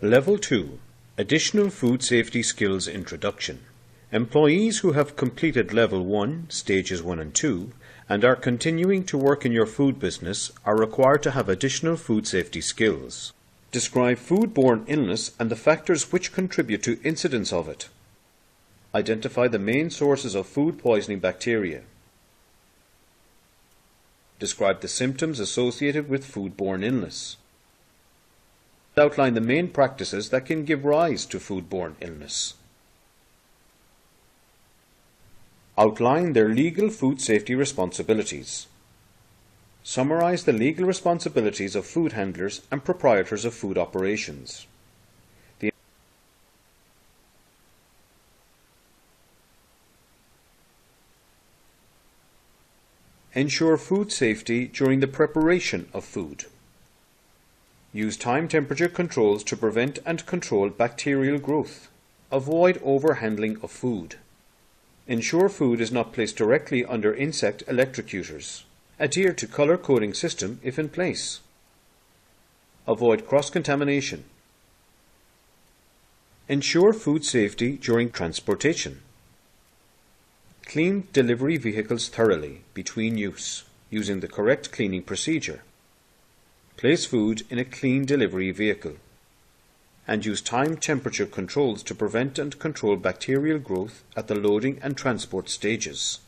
Level 2. Additional Food Safety Skills Introduction. Employees who have completed Level 1, Stages 1 and 2, and are continuing to work in your food business are required to have additional food safety skills. Describe foodborne illness and the factors which contribute to incidence of it. Identify the main sources of food poisoning bacteria. Describe the symptoms associated with foodborne illness. Outline the main practices that can give rise to foodborne illness. Outline their legal food safety responsibilities. Summarize the legal responsibilities of food handlers and proprietors of food operations. Ensure food safety during the preparation of food. Use time temperature controls to prevent and control bacterial growth. Avoid overhandling of food. Ensure food is not placed directly under insect electrocutors. Adhere to color coding system if in place. Avoid cross-contamination. Ensure food safety during transportation. Clean delivery vehicles thoroughly between use, using the correct cleaning procedure. Place food in a clean delivery vehicle. And use time temperature controls to prevent and control bacterial growth at the loading and transport stages.